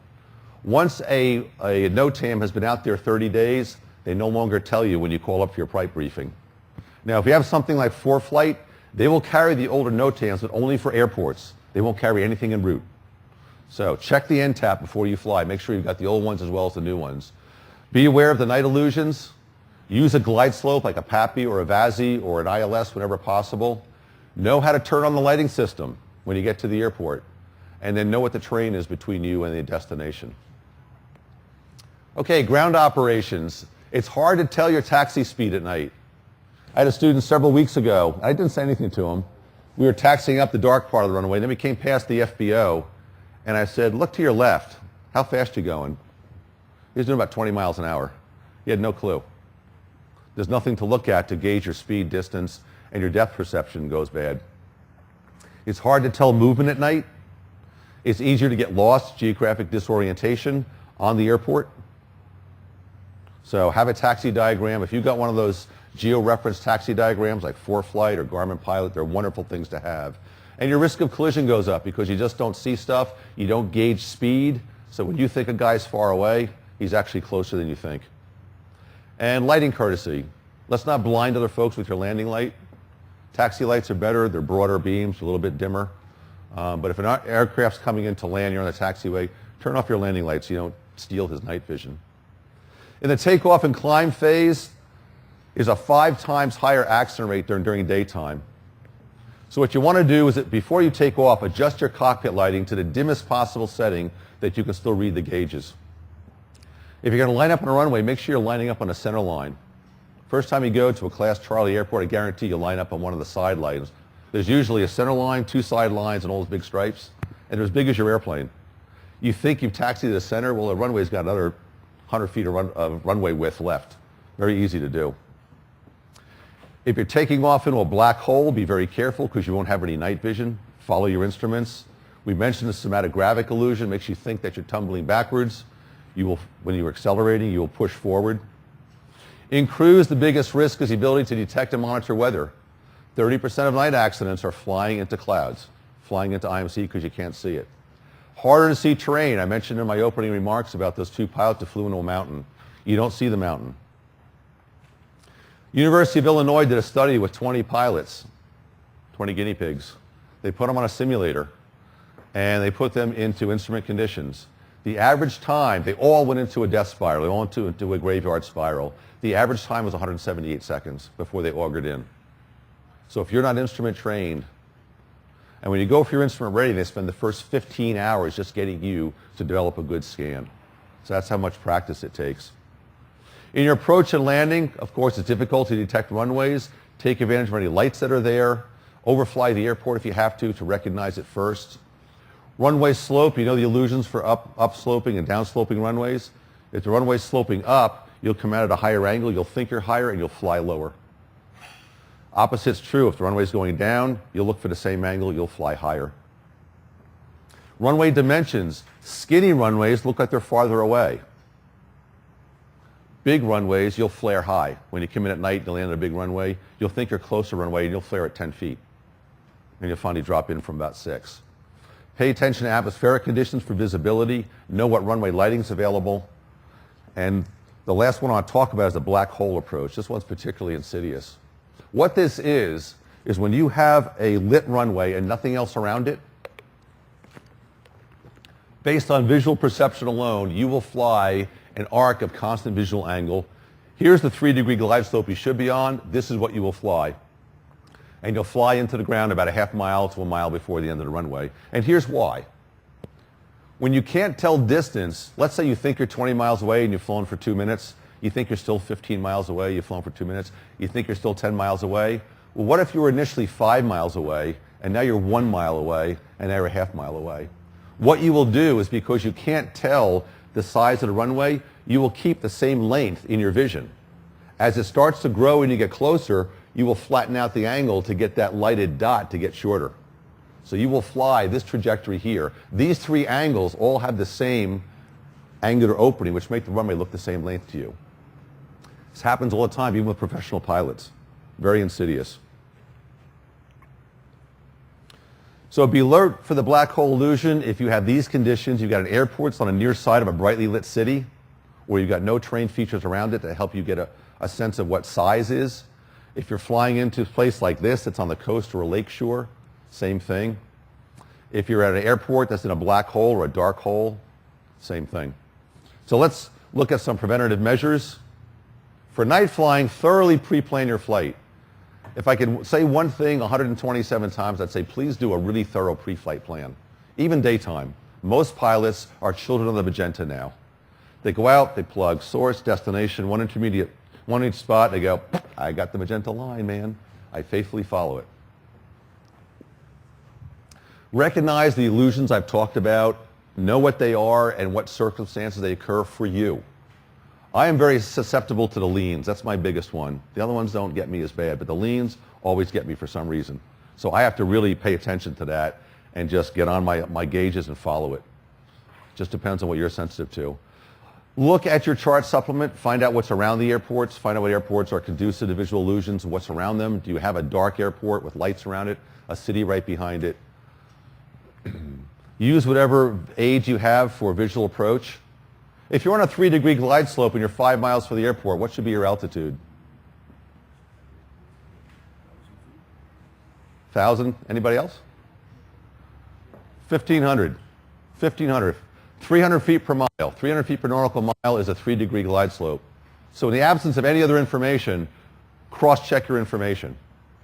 Once a NOTAM has been out there 30 days, they no longer tell you when you call up for your flight briefing. Now, if you have something like ForeFlight, they will carry the older NOTAMs, but only for airports. They won't carry anything en route. So check the NTAP before you fly. Make sure you've got the old ones as well as the new ones. Be aware of the night illusions. Use a glide slope like a PAPI or a VASI or an ILS whenever possible. Know how to turn on the lighting system when you get to the airport. And then know what the terrain is between you and the destination. Okay, ground operations. It's hard to tell your taxi speed at night. I had a student several weeks ago. I didn't say anything to him. We were taxiing up the dark part of the runway. Then we came past the FBO, and I said, look to your left. How fast are you going? He was doing about 20 miles an hour. He had no clue. There's nothing to look at to gauge your speed, distance, and your depth perception goes bad. It's hard to tell movement at night. It's easier to get lost, geographic disorientation on the airport. So have a taxi diagram. If you've got one of those Geo-reference taxi diagrams like ForeFlight or Garmin Pilot, they're wonderful things to have. And your risk of collision goes up because you just don't see stuff, you don't gauge speed, so when you think a guy's far away, he's actually closer than you think. And lighting courtesy. Let's not blind other folks with your landing light. Taxi lights are better, they're broader beams, a little bit dimmer. But if an aircraft's coming in to land, you're on the taxiway, turn off your landing lights so you don't steal his night vision. In the takeoff and climb phase is a 5 times higher accident rate during daytime. So what you want to do is that before you take off, adjust your cockpit lighting to the dimmest possible setting that you can still read the gauges. If you're going to line up on a runway, make sure you're lining up on a center line. First time you go to a Class Charlie airport, I guarantee you'll line up on one of the side lines. There's usually a center line, 2 side lines, and all those big stripes, and they're as big as your airplane. You think you've taxied to the center, well, the runway's got another 100 feet of runway width left. Very easy to do. If you're taking off into a black hole, be very careful because you won't have any night vision. Follow your instruments. We mentioned the somatic gravic illusion, makes you think that you're tumbling backwards. When you're accelerating, you will push forward. In cruise, the biggest risk is the ability to detect and monitor weather. 30% of night accidents are flying into clouds, flying into IMC because you can't see it. Harder to see terrain. I mentioned in my opening remarks about those 2 pilots that flew into a mountain. You don't see the mountain. University of Illinois did a study with 20 pilots, 20 guinea pigs. They put them on a simulator, and they put them into instrument conditions. The average time, they all went into a death spiral, they all went into a graveyard spiral. The average time was 178 seconds before they augured in. So if you're not instrument trained, and when you go for your instrument rating, they spend the first 15 hours just getting you to develop a good scan. So that's how much practice it takes. In your approach and landing, of course, it's difficult to detect runways. Take advantage of any lights that are there. Overfly the airport if you have to recognize it first. Runway slope, you know the illusions for upsloping and downsloping runways. If the runway's sloping up, you'll come out at a higher angle, you'll think you're higher, and you'll fly lower. Opposite's true. If the runway's going down, you'll look for the same angle, you'll fly higher. Runway dimensions. Skinny runways look like they're farther away. Big runways, you'll flare high. When you come in at night and you land on a big runway, you'll think you're close to runway and you'll flare at 10 feet. And you'll finally drop in from about 6. Pay attention to atmospheric conditions for visibility. Know what runway lighting is available. And the last one I want to talk about is the black hole approach. This one's particularly insidious. What this is when you have a lit runway and nothing else around it, based on visual perception alone, you will fly an arc of constant visual angle. Here's the 3-degree glide slope you should be on. This is what you will fly. And you'll fly into the ground about a half mile to a mile before the end of the runway. And here's why. When you can't tell distance, let's say you think you're 20 miles away and you've flown for 2 minutes. You think you're still 15 miles away, you've flown for 2 minutes. You think you're still 10 miles away. Well, what if you were initially 5 miles away and now you're 1 mile away and now you're a half mile away? What you will do is, because you can't tell the size of the runway, you will keep the same length in your vision. As it starts to grow and you get closer, you will flatten out the angle to get that lighted dot to get shorter. So you will fly this trajectory here. These 3 angles all have the same angular opening, which make the runway look the same length to you. This happens all the time, even with professional pilots. Very insidious. So be alert for the black hole illusion. If you have these conditions, you've got an airport that's on a near side of a brightly lit city, or you've got no terrain features around it to help you get a sense of what size is. If you're flying into a place like this that's on the coast or a lake shore, same thing. If you're at an airport that's in a black hole or a dark hole, same thing. So let's look at some preventative measures. For night flying, thoroughly pre-plan your flight. If I could say one thing 127 times, I'd say please do a really thorough pre-flight plan. Even daytime. Most pilots are children of the magenta now. They go out, they plug source, destination, one intermediate, one each spot, they go, I got the magenta line, man. I faithfully follow it. Recognize the illusions I've talked about, know what they are and what circumstances they occur for you. I am very susceptible to the leans. That's my biggest one. The other ones don't get me as bad, but the leans always get me for some reason. So I have to really pay attention to that and just get on my gauges and follow it. Just depends on what you're sensitive to. Look at your chart supplement, find out what's around the airports, find out what airports are conducive to visual illusions and what's around them. Do you have a dark airport with lights around it, a city right behind it? Use whatever aids you have for visual approach. If you're on a 3-degree glide slope and you're 5 miles from the airport, what should be your altitude? 1,000? Anybody else? 1,500. 1,500. 300 feet per mile. 300 feet per nautical mile is a 3-degree glide slope. So in the absence of any other information, cross-check your information.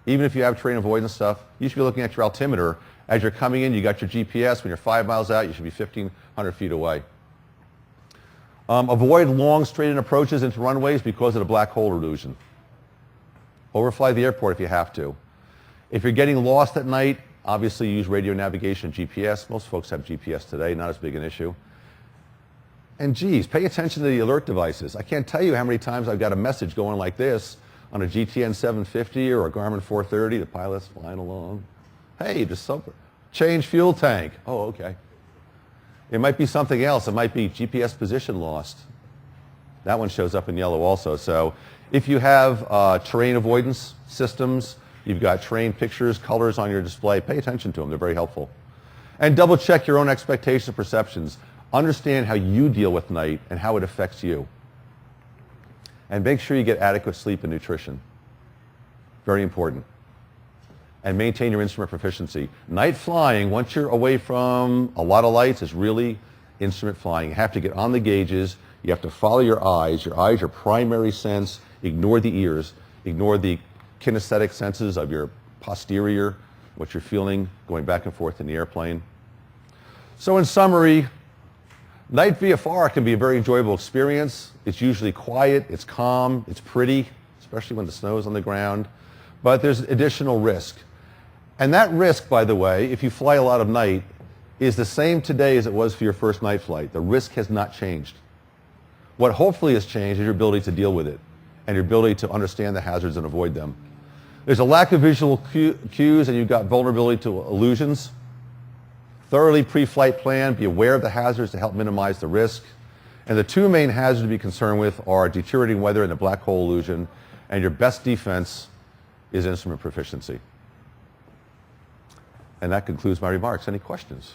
Even if you have terrain avoidance stuff, you should be looking at your altimeter. As you're coming in, you got your GPS. When you're 5 miles out, you should be 1,500 feet away. Avoid long straight-in approaches into runways because of the black hole illusion. Overfly the airport if you have to. If you're getting lost at night, obviously use radio navigation, GPS. Most folks have GPS today, not as big an issue. And geez, pay attention to the alert devices. I can't tell you how many times I've got a message going like this on a GTN 750 or a Garmin 430, the pilot's flying along. Hey, just something. Change fuel tank. Oh, okay. It might be something else. It might be GPS position lost. That one shows up in yellow also. So if you have terrain avoidance systems, you've got terrain pictures, colors on your display, pay attention to them. They're very helpful. And double check your own expectations and perceptions. Understand how you deal with night and how it affects you. And make sure you get adequate sleep and nutrition. Very important. And maintain your instrument proficiency. Night flying, once you're away from a lot of lights, is really instrument flying. You have to get on the gauges. You have to follow your eyes. Your eyes are primary sense. Ignore the ears. Ignore the kinesthetic senses of your posterior, what you're feeling going back and forth in the airplane. So in summary, night VFR can be a very enjoyable experience. It's usually quiet, it's calm, it's pretty, especially when the snow is on the ground. But there's additional risk. And that risk, by the way, if you fly a lot of night, is the same today as it was for your first night flight. The risk has not changed. What hopefully has changed is your ability to deal with it and your ability to understand the hazards and avoid them. There's a lack of visual cues and you've got vulnerability to illusions. Thoroughly pre-flight plan, be aware of the hazards to help minimize the risk. And the two main hazards to be concerned with are deteriorating weather and the black hole illusion. And your best defense is instrument proficiency. And that concludes my remarks. Any questions?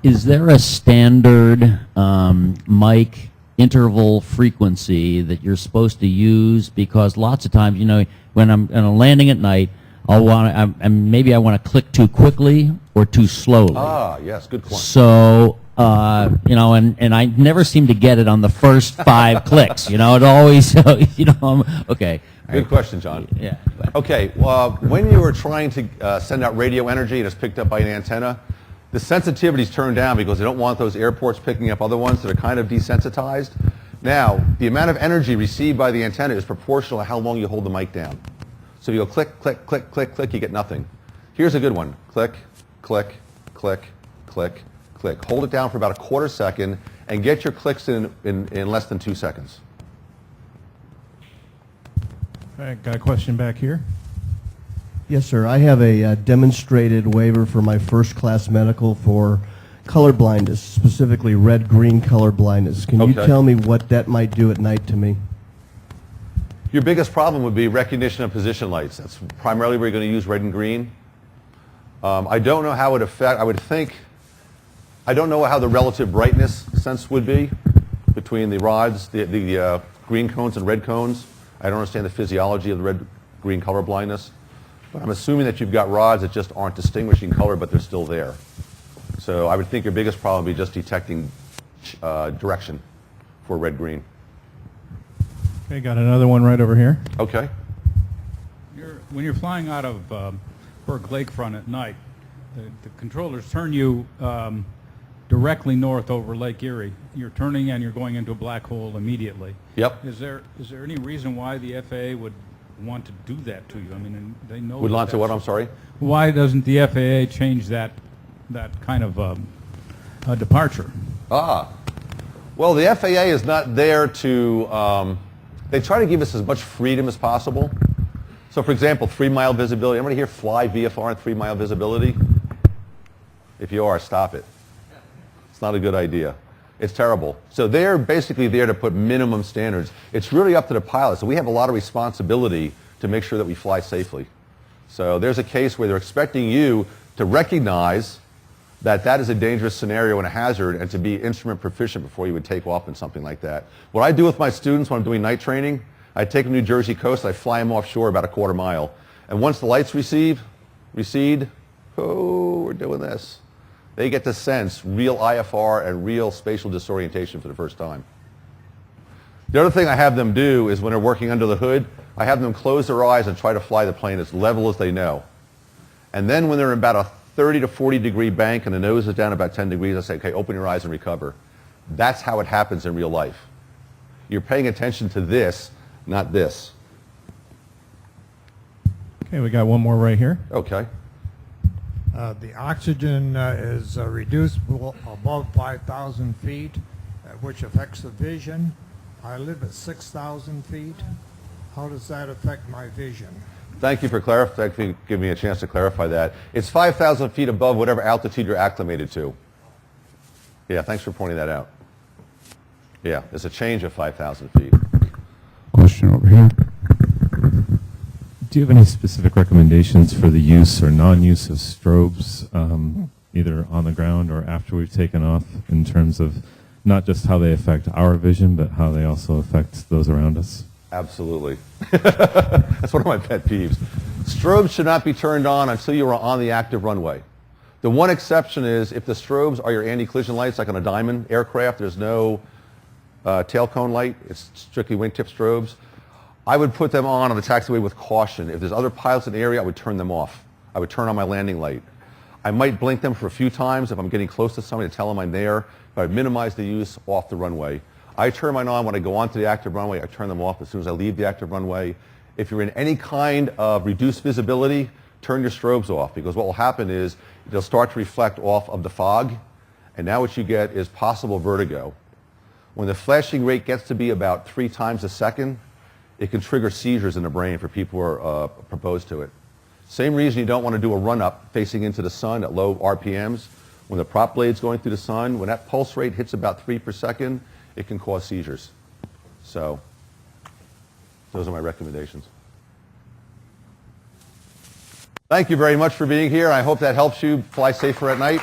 Is there a standard mic interval frequency that you're supposed to use? Because lots of times, you know, when I'm landing at night, maybe I want to click too quickly or too slowly. Ah, yes, good point. So, you know, and I never seem to get it on the first 5 clicks. You know, it always, you know, okay. Good question, John. Yeah. Okay, when you are trying to send out radio energy and it's picked up by an antenna, the sensitivity is turned down because they don't want those airports picking up other ones that are kind of desensitized. Now, the amount of energy received by the antenna is proportional to how long you hold the mic down. So if you go click, click, click, click, click, you get nothing. Here's a good one. Click, click, click, click, click. Hold it down for about a quarter second and get your clicks in less than 2 seconds. I got a question back here. Yes, sir. I have a demonstrated waiver for my first class medical for color blindness, specifically red-green color blindness. Can you tell me what that might do at night to me? Your biggest problem would be recognition of position lights. That's primarily where you're going to use red and green. I don't know how it affects, I don't know how the relative brightness sense would be between the rods, the green cones and red cones. I don't understand the physiology of the red-green color blindness. But I'm assuming that you've got rods that just aren't distinguishing color, but they're still there. So I would think your biggest problem would be just detecting direction for red-green. Okay, got another one right over here. Okay. When you're flying out of Berg Lakefront at night, the controllers turn you directly north over Lake Erie. You're turning and you're going into a black hole immediately. Yep. Is there any reason why the FAA would want to do that to you? I mean, they know. Would want to what? I'm sorry. Why doesn't the FAA change that kind of departure? Well, the FAA is not there to They try to give us as much freedom as possible. So for example, 3-mile visibility. Everybody here fly VFR and 3-mile visibility? If you are, stop it. It's not a good idea. It's terrible. So they're basically there to put minimum standards. It's really up to the pilot. So we have a lot of responsibility to make sure that we fly safely. So there's a case where they're expecting you to recognize that that is a dangerous scenario and a hazard, and to be instrument proficient before you would take off in something like that. What I do with my students when I'm doing night training, I take them to New Jersey coast, I fly them offshore about a 1/4 mile. And once the lights recede, oh, we're doing this. They get to sense real IFR and real spatial disorientation for the first time. The other thing I have them do is when they're working under the hood, I have them close their eyes and try to fly the plane as level as they know. And then when they're in about a 30 to 40 degree bank and the nose is down about 10 degrees, I say, okay, open your eyes and recover. That's how it happens in real life. You're paying attention to this, not this. Okay, we got one more right here. Okay. The oxygen is reduced above 5,000 feet, which affects the vision. I live at 6,000 feet. How does that affect my vision? Thank you for giving me a chance to clarify that. It's 5,000 feet above whatever altitude you're acclimated to. Yeah, thanks for pointing that out. Yeah, there's a change of 5,000 feet. Question over here. Do you have any specific recommendations for the use or non-use of strobes, either on the ground or after we've taken off, in terms of not just how they affect our vision, but how they also affect those around us? Absolutely. That's one of my pet peeves. Strobes should not be turned on until you are on the active runway. The one exception is if the strobes are your anti-collision lights, like on a Diamond aircraft, there's no tail cone light. It's strictly wingtip strobes. I would put them on the taxiway with caution. If there's other pilots in the area, I would turn them off. I would turn on my landing light. I might blink them for a few times if I'm getting close to somebody to tell them I'm there, but I'd minimize the use off the runway. I turn mine on when I go onto the active runway. I turn them off as soon as I leave the active runway. If you're in any kind of reduced visibility, turn your strobes off, because what will happen is they'll start to reflect off of the fog, and now what you get is possible vertigo. When the flashing rate gets to be about 3 times a second, it can trigger seizures in the brain for people who are proposed to it. Same reason you don't want to do a run-up facing into the sun at low RPMs. When the prop blade's going through the sun, when that pulse rate hits about 3 per second, it can cause seizures. So those are my recommendations. Thank you very much for being here. I hope that helps you fly safer at night.